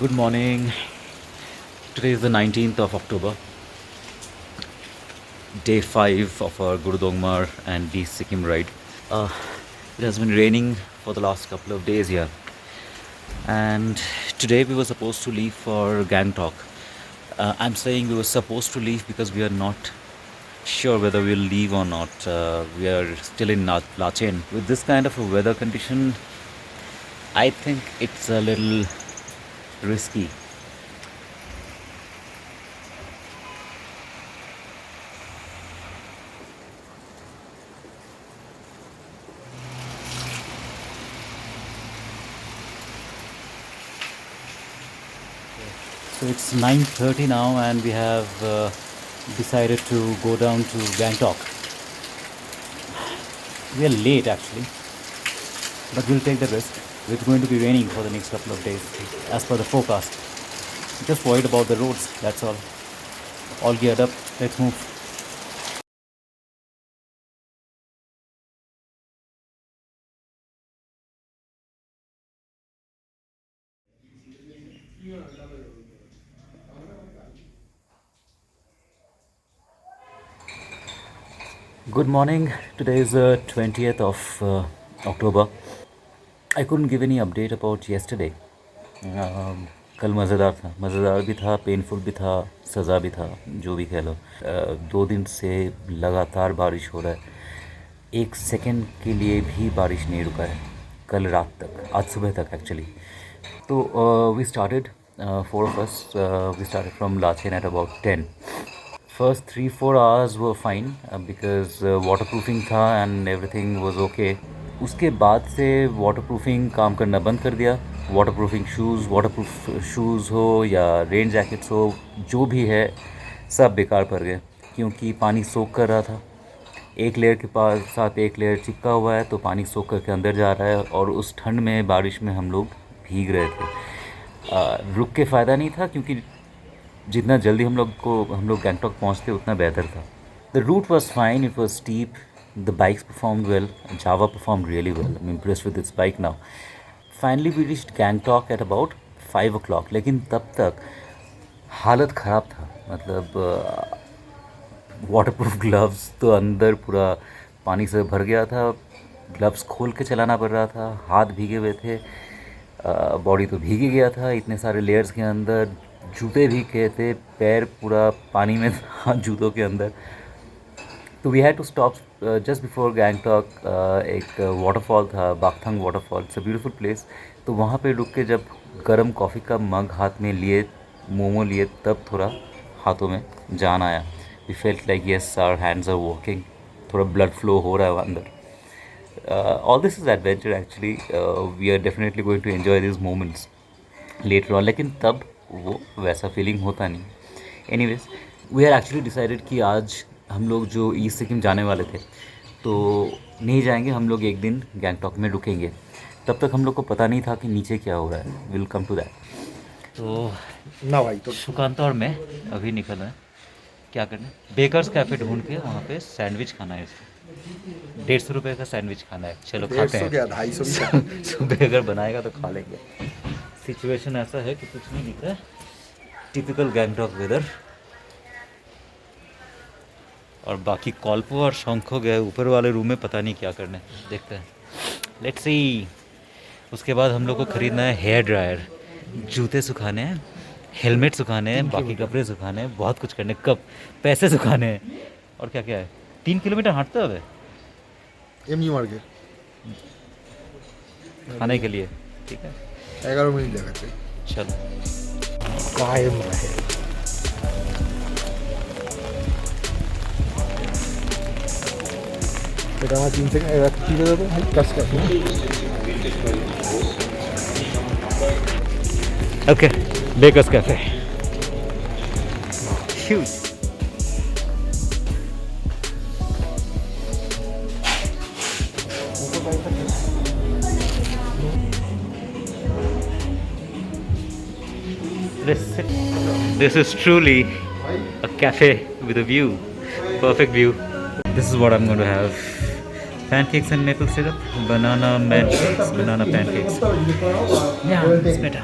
Good morning. Today is the 19th of October, day 5 of our Gurudongmar and the Sikkim ride. It has been raining for the last couple of days here, and today we were supposed to leave for Gangtok. I'm saying we were supposed to leave because we are not sure whether we'll leave or not. We are still in Lachen. With this kind of a weather condition, I think it's a little risky. So it's 9:30 now, and we have decided to go down to Gangtok. We are late actually, but we'll take the risk. It's going to be raining for the next couple of days, as per the forecast. Just worried about the roads, that's all. All geared up, let's move. Good morning. Today is the 20th of October. I couldn't give any update about yesterday. कल मज़ेदार भी था, painful भी था, सज़ा भी था, जो भी कह लो। 2 दिन से लगातार बारिश हो रहा है, 1 सेकंड के लिए भी बारिश नहीं रुका है कल रात तक, आज सुबह तक एक्चुअली। तो we started 4 of us, we started from Lachen at about 10. First 3-4 hours were fine because waterproofing था and everything was okay. उसके बाद से वाटरप्रूफिंग काम करना बंद कर दिया। वाटरप्रूफ शूज़ हो या रेन जैकेट्स हो, जो भी है सब बेकार पड़ गए, क्योंकि पानी सोख कर रहा था। एक लेयर के पास साथ एक लेयर चिपका हुआ है, तो पानी सोख करके अंदर जा रहा है, और उस ठंड में बारिश में हम लोग भीग रहे थे। रुक के फ़ायदा नहीं था, क्योंकि जितना जल्दी हम लोग गैंगटॉक पहुंचते उतना बेहतर था। The route was fine, it was steep, the bikes performed well, Jawa performed really well. I am impressed with this bike now. Finally we reached Gangtok at about 5 o'clock, लेकिन तब तक हालत ख़राब था। मतलब वाटरप्रूफ ग्लव्स तो अंदर पूरा पानी से भर गया था, ग्लव्स खोल के चलाना पड़ रहा था, हाथ भीगे हुए थे, बॉडी तो भीग ही गया था इतने सारे लेयर्स के अंदर, जूते भीग गए थे, पैर पूरा पानी में था जूतों के अंदर। तो we had to stop just before Gangtok. एक वाटरफॉल था, Bakthang waterfall, it's a beautiful place. तो वहाँ पे रुक के जब गर्म कॉफ़ी का मग हाथ में लिए, मोमो लिए, तब थोड़ा हाथों में जान आया। We felt like yes, our hands are working, थोड़ा ब्लड फ्लो हो रहा है अंदर। All this is adventure actually. We are definitely going to enjoy this moments later on, लेकिन तब वो वैसा फीलिंग होता नहीं। Anyways, we are actually decided कि आज हम लोग जो ईस्ट सिक्किम जाने वाले थे, तो नहीं जाएंगे, हम लोग एक दिन गैंगटॉक में रुकेंगे। तब तक हम लोग को पता नहीं था कि नीचे क्या हो रहा है। Will come to that. तो ना भाई, तो सुकांत और मैं अभी निकल रहे हैं। क्या करना है, बेकर्स कैफ़े ढूंढ के वहाँ पे सैंडविच खाना है। इसको 150 रुपये का सैंडविच खाना है। चलो खाते 150 हैं। क्या 250 सुबह अगर बनाएगा तो खा लेंगे। सिचुएशन ऐसा है कि कुछ नहीं दिख रहा है, टिपिकल गैंगटॉक वेदर। और बाकी कॉल्पो और शंखो गए ऊपर वाले रूम में, पता नहीं क्या करने, देखते हैं, लेट्स सी। उसके बाद हम लोग को ख़रीदना है हेयर ड्रायर, जूते सुखाने हैं, हेलमेट सुखाने हैं, बाकी कपड़े सुखाने हैं, बहुत कुछ करने, कब पैसे सुखाने हैं, और क्या क्या है। 3 किलोमीटर हांटते হবে एमजी मार्गे खाने के लिए, ठीक है। 11 मिनट देखाচ্ছে। चलो कायम रहे। এটা আমার 3 সেকেন্ড এবার কি করে দেবো ভাই, কাজ কাজ। Okay, bakers cafe, huge. This is truly a cafe with a view, perfect view. This is what I'm going to have: pancakes and maple syrup, banana pancakes. Yeah, it's better.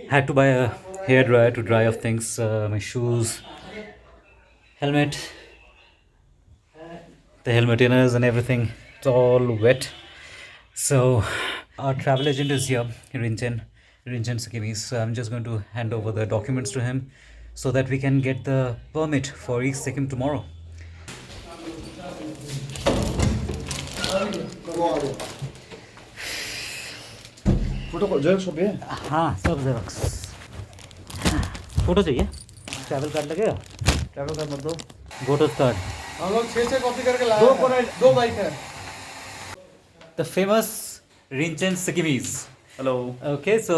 Had to buy a hair dryer to dry off things, my shoes, helmet, the helmet inners and everything. It's all wet. So our travel agent is here, Rinchen Sikkimis. So I'm just going to hand over the documents to him so that we can get the permit for East Sikkim tomorrow. Photo xerox सब है हाँ सब xerox photo चाहिए travel card लगेगा travel card मत दो voters card हम लोग 6 कॉपी करके लाए दो बाइक है the famous Rinchen Sikkimis. Hello. Okay, so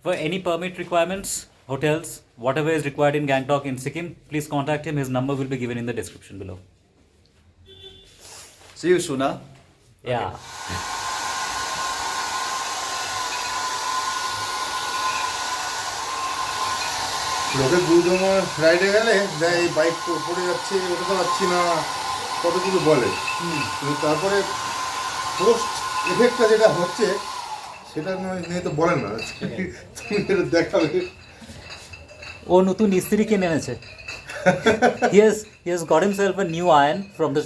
for any permit requirements, hotels, whatever is required in Gangtok in Sikkim, please contact him. His number will be given in the description below. See you soon, huh? Yeah. লোকে গুরুদঙ্গমার রাইডে গেলে দেয় এই bike পড়ে যাচ্ছে ওটা তো পাচ্ছি না কত কিছু বলে কিন্তু তারপরে পোস্ট এফেক্টটা যেটা হচ্ছে সেটা নিয়ে তো বলে না তুমি যেটা দেখাবে ও নতুন ইস্ত্রি কিনে এনেছে he has got himself a new iron from the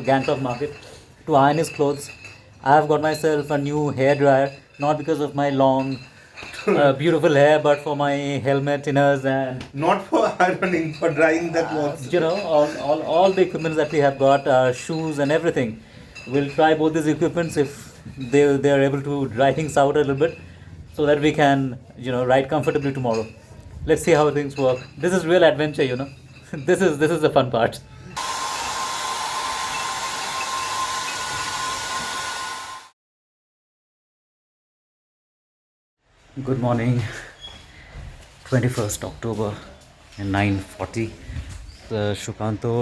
Gangtok market to iron his clothes. I have got myself a new hair dryer, not because of my long beautiful hair, but for my helmet inners and not for ironing, for drying the clothes. you know all the equipments that we have got, shoes and everything. We'll try both these equipments if they are able to dry things out a little bit so that we can ride comfortably tomorrow. Let's see how things work. This is real adventure, this is the fun part. Good morning, 21st October and 9:40. Shukanto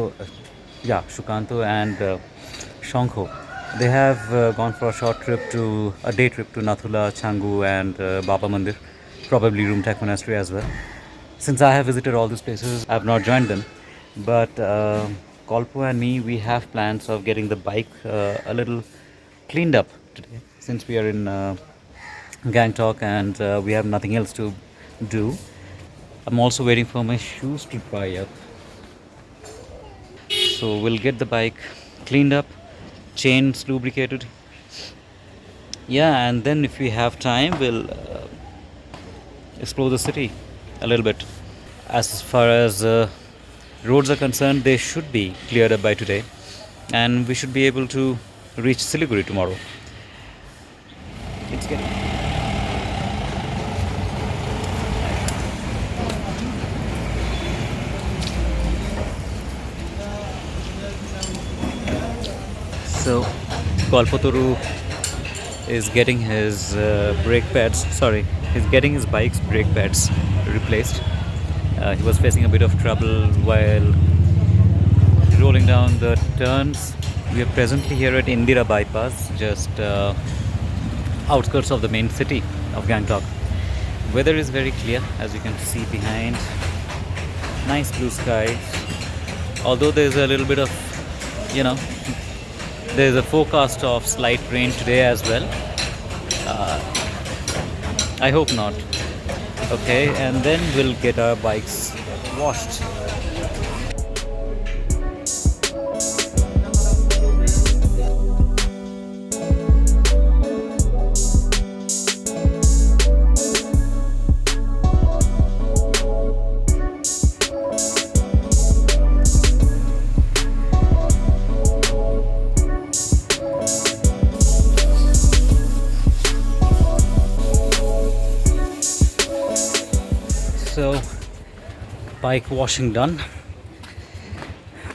and Shankho, they have gone for a short trip a day trip to Nathula, Thangu and Baba Mandir, probably Rumtak Monastery as well. Since I have visited all these places, I have not joined them, but Kolpo and me, we have plans of getting the bike a little cleaned up today, since we are in Gangtok and we have nothing else to do. I'm also waiting for my shoes to dry up. So we'll get the bike cleaned up, chains lubricated. Yeah, and then if we have time, we'll explore the city a little bit. As far as roads are concerned, they should be cleared up by today, and we should be able to reach Siliguri tomorrow. It's getting... So, Kalpataru is getting his brake pads. He's getting his bike's brake pads replaced. He was facing a bit of trouble while rolling down the turns. We are presently here at Indira Bypass, just outskirts of the main city of Gangtok. Weather is very clear, as you can see behind. Nice blue skies. Although there's a little bit of, there's a forecast of slight rain today as well. I hope not. Okay, and then we'll get our bikes washed. So, bike washing done.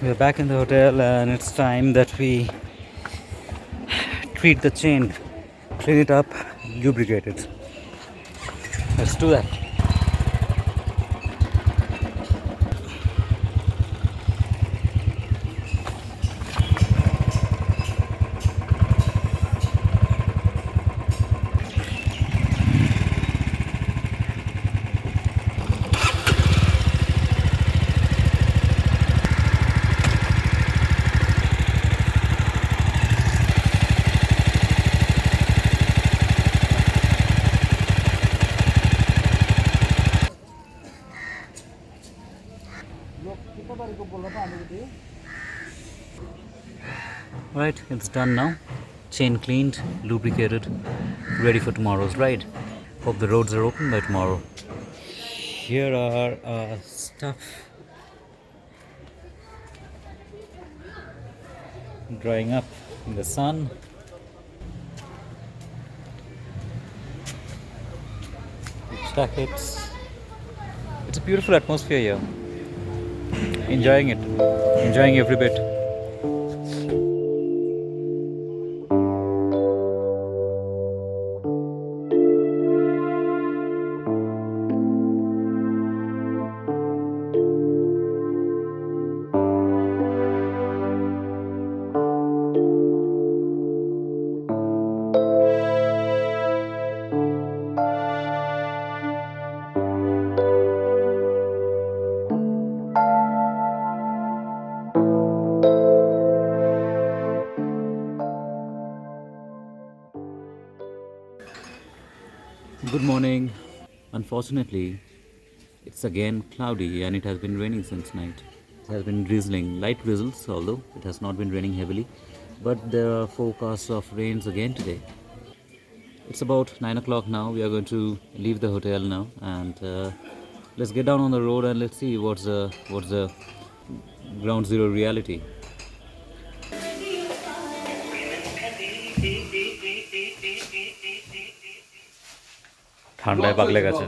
We're back in the hotel and it's time that we treat the chain, clean it up, lubricate it. Let's do that. Right, it's done now. Chain cleaned, lubricated, ready for tomorrow's ride. Hope the roads are open by tomorrow. Here are stuff drying up in the sun. Jackets. It's a beautiful atmosphere here. Enjoying it. Enjoying every bit. Good morning. Unfortunately, it's again cloudy and it has been raining since night. It has been drizzling, light drizzles, although it has not been raining heavily. But there are forecasts of rains again today. It's about 9 o'clock now. We are going to leave the hotel now and let's get down on the road and let's see what's the ground zero reality. ঠান্ডায় পাগলে গেছে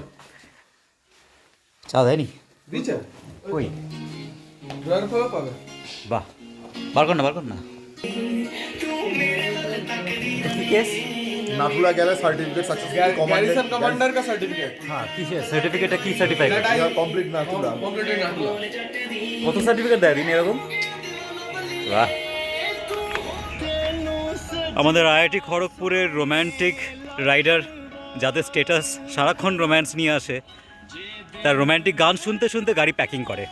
চা দেয়নি দিছে ওই driver করে পাবে বাহ বার কর না কি কেস नाथुला गया सर्टिफिकेट सक्सेसफुल गैरिसन कमांडर का सर्टिफिकेट হ্যাঁ কিসের সার্টিফিকেটটা কি সার্টিফাই कंप्लीट नाथुला कॉम्प्लीटेड नाटुला কত সার্টিফিকেট দেয় দিন এরকম বাহ আমাদের আইআইটি খড়গপুরের রোম্যান্টিক রাইডার যাদের স্ট্যাটাস সারাক্ষণ রোম্যান্স নিয়ে আসে তার রোম্যান্টিক গান শুনতে শুনতে গাড়ি প্যাকিং করে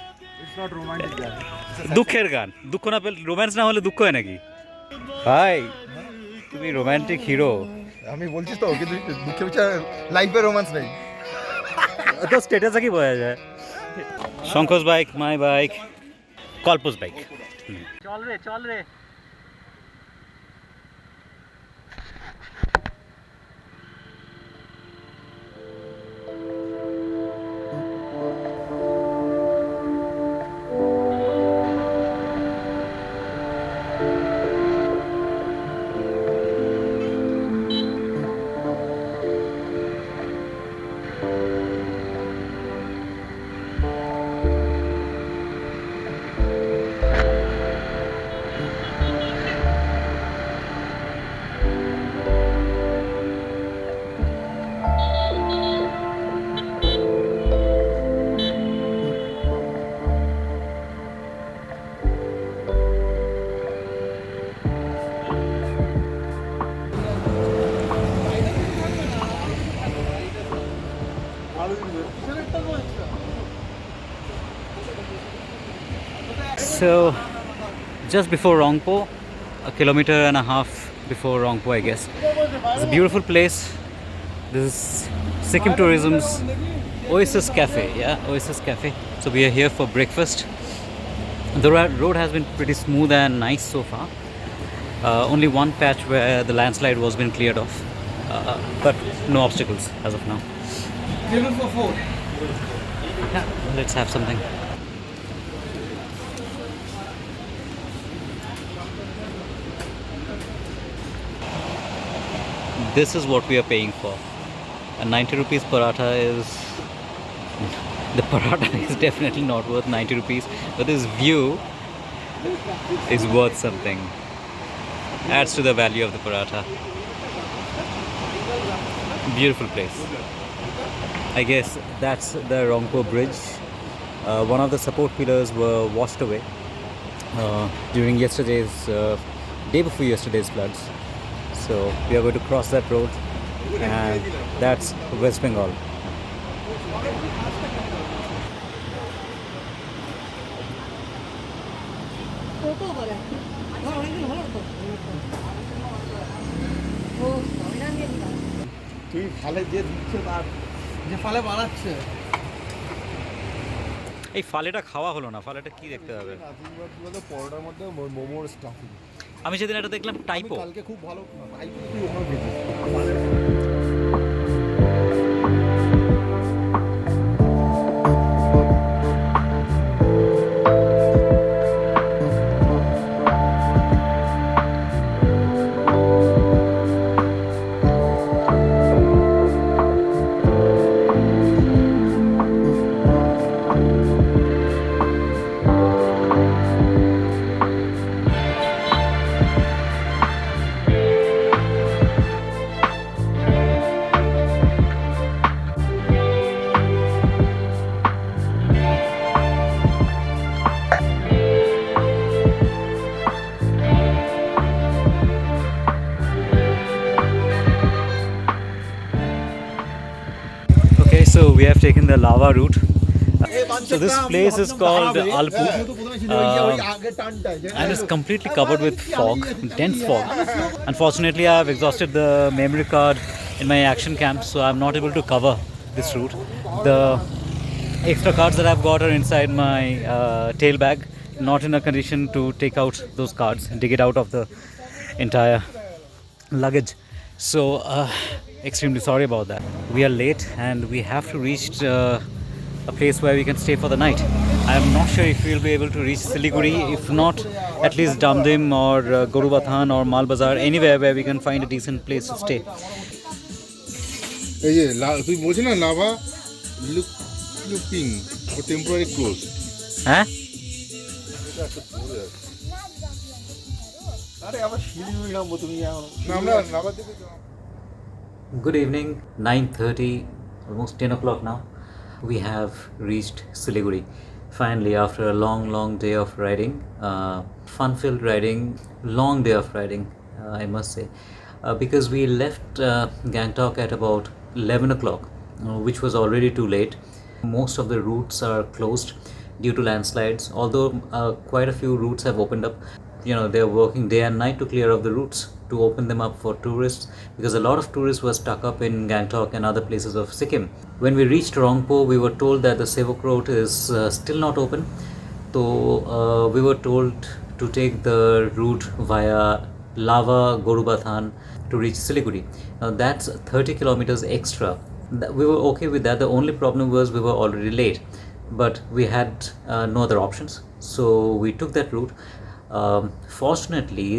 দুঃখের গান দুঃখ না পেলে রোম্যান্স না হলে দুঃখ হয় নাকি ভাই তুমি রোম্যান্টিক হিরো আমি বলছি তো কিন্তু দুঃখের বিচার লাইফে রোম্যান্স নেই তো স্ট্যাটাসে কি বোঝা যায় শঙ্কস বাইক মাই বাইক কল্পস বাইক চল রে So, just before Rongpo, a kilometer and a half before Rongpo, I guess. It's a beautiful place. This is Sikkim Tourism's Oasis Cafe, Oasis Cafe. So we are here for breakfast. The road has been pretty smooth and nice so far. Only one patch where the landslide was been cleared off, but no obstacles as of now. Table for 4. Yeah, let's have something. This is what we are paying for. A 90 rupees paratha is... The paratha is definitely not worth 90 rupees, but this view is worth something. Adds to the value of the paratha. Beautiful place. I guess that's the Rongpo Bridge. One of the support pillars were washed away during yesterday's, day before yesterday's floods. So we are going to cross that road, and that's West Bengal. তুই ফালে যে দিচ্ছে তার যে ফালে বানাচ্ছে এই ফালেটা খাওয়া হলো না, ফালেটা কি দেখতে হবে? পরোটার মধ্যে মোমোর স্টাফিং। আমি সেদিন একটা দেখলাম টাইপো। কালকে খুব ভালো টাইপো তুই ওখানে দেখবি। Okay, so we have taken the lava route. So this place is called Alpu, and it's completely covered with fog, dense fog. Unfortunately, I have exhausted the memory card in my action camp, so I'm not able to cover this route. The extra cards that I've got are inside my tail bag, not in a condition to take out those cards and dig it out of the entire luggage. So extremely sorry about that. We are late and we have to reach a place where we can stay for the night. I am not sure if we'll be able to reach Siliguri. If not, at least Damdim or Gorubathan or Malbazar, anywhere where we can find a decent place to stay. এই যে তুই বলছিস না lava looking ও temporary close. হ্যাঁ, আরে আবার শিলিগুড়ি নামবো তুমি এখন না আমরা লাভা থেকে good evening, 9:30, almost 10 o'clock now. We have reached Siliguri. Finally, after a long day of riding, fun-filled riding, long day of riding, I must say. Because we left Gangtok at about 11 o'clock, which was already too late. Most of the routes are closed due to landslides, although quite a few routes have opened up. You know, they're working day and night to clear up the routes, to open them up for tourists, because a lot of tourists were stuck up in Gangtok and other places of Sikkim. When we reached Rongpo, we were told that the Sevok Road is still not open. So we were told to take the route via Lava Gorubathan to reach Siliguri. Now that's 30 kilometers extra. We were okay with that. The only problem was we were already late, but we had no other options, so we took that route. Fortunately,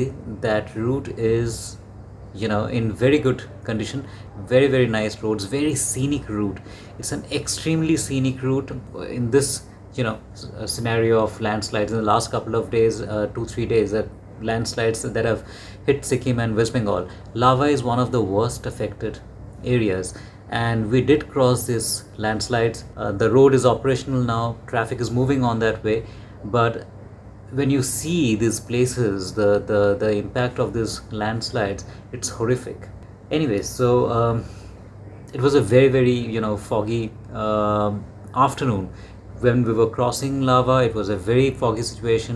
that route is, you know, in very good condition, very nice roads, very scenic route. It's an extremely scenic route in this, you know, scenario of landslides in the last couple of days, 2-3 days, that landslides that have hit Sikkim and West Bengal. Lava is one of the worst affected areas, and we did cross this landslides. The road is operational now, traffic is moving on that way, but when you see these places, the impact of these landslides, it's horrific. Anyways, so it was a very, you know, foggy afternoon when we were crossing lava. It was a very foggy situation.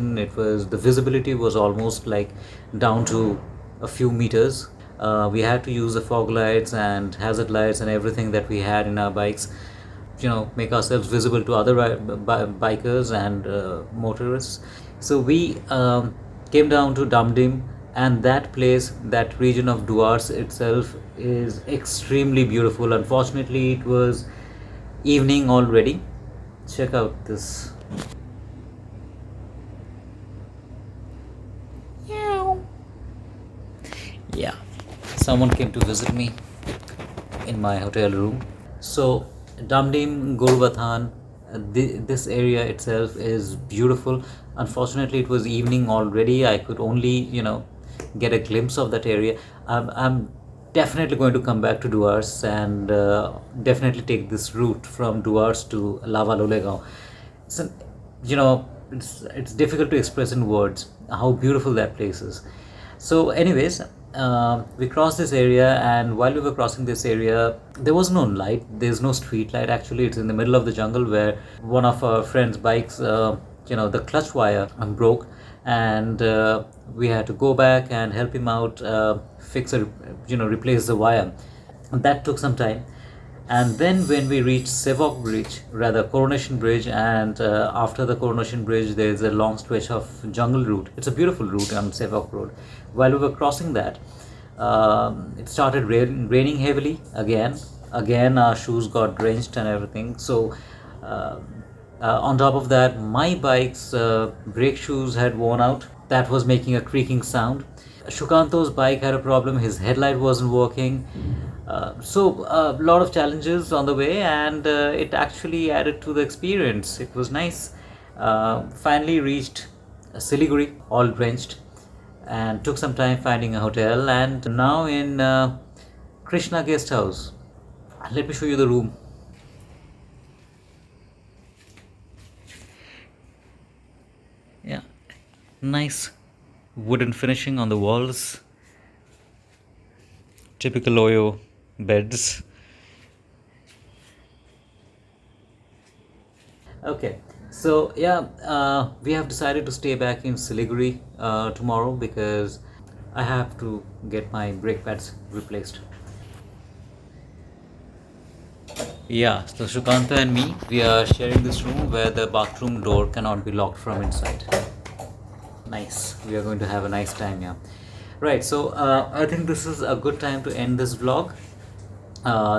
The visibility was almost like down to a few meters. We had to use the fog lights and hazard lights and everything that we had in our bikes, you know, make ourselves visible to other bikers and motorists. So we came down to Damdim, and that place, that region of Duars itself, is extremely beautiful. Unfortunately, it was evening already. Check out this. Yeah, someone came to visit me in my hotel room. So Damdim, Gorubathan, this area itself is beautiful. Unfortunately, it was evening already. I could only, you know, get a glimpse of that area. I'm definitely going to come back to Duars and definitely take this route from Duars to Lava Lolegaon. You know, it's difficult to express in words how beautiful that place is. So anyways, we crossed this area, and while we were crossing this area, there was no light. There's no street light. Actually, it's in the middle of the jungle, where one of our friends' bikes, you know, the clutch wire broke, and we had to go back and help him out, fix it, you know, replace the wire. And that took some time. And then when we reached Sevok Bridge, rather Coronation Bridge, and after the Coronation Bridge, there is a long stretch of jungle route. It's a beautiful route on Sevok Road. While we were crossing that, it started raining heavily again. Again, our shoes got drenched and everything. So, on top of that, my bike's brake shoes had worn out. That was making a creaking sound. Shukanto's bike had a problem. His headlight wasn't working. So a lot of challenges on the way, and it actually added to the experience. It was nice. Finally reached Siliguri, all drenched, and took some time finding a hotel. And now in Krishna Guest House. Let me show you the room. Yeah, nice wooden finishing on the walls. Typical Oyo beds. Okay, so yeah, we have decided to stay back in Siliguri tomorrow because I have to get my brake pads replaced. Yeah, so Shukanta and me, we are sharing this room where the bathroom door cannot be locked from inside. Nice, we are going to have a nice time, yeah. Right, so I think this is a good time to end this vlog.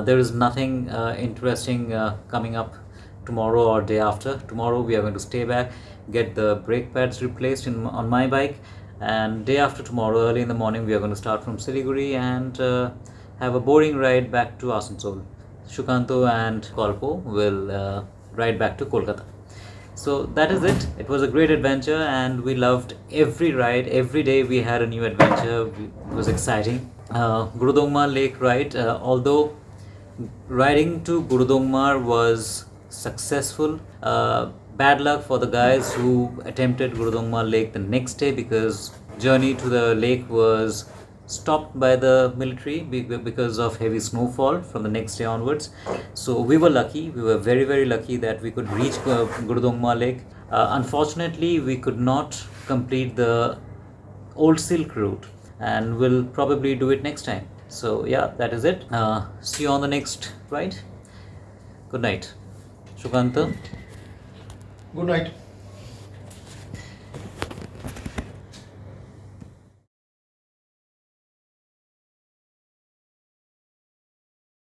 There is nothing interesting coming up tomorrow or day after. Tomorrow we are going to stay back, get the brake pads replaced on my bike, and day after tomorrow, early in the morning, we are going to start from Siliguri and have a boring ride back to Asansol. Shukanto and Kalpo will ride back to Kolkata. So that is it. It was a great adventure and we loved every ride. Every day we had a new adventure. It was exciting. Gurudongmar Lake ride, although riding to Gurudongmar was successful, bad luck for the guys who attempted Gurudongmar Lake the next day because journey to the lake was stopped by the military because of heavy snowfall from the next day onwards. So we were lucky, we were very, very lucky that we could reach Gurudongmar Lake. Unfortunately, we could not complete the Old Silk route and we'll probably do it next time. So yeah, that is it. See you on the next ride. Good night. Shukanta. Good night.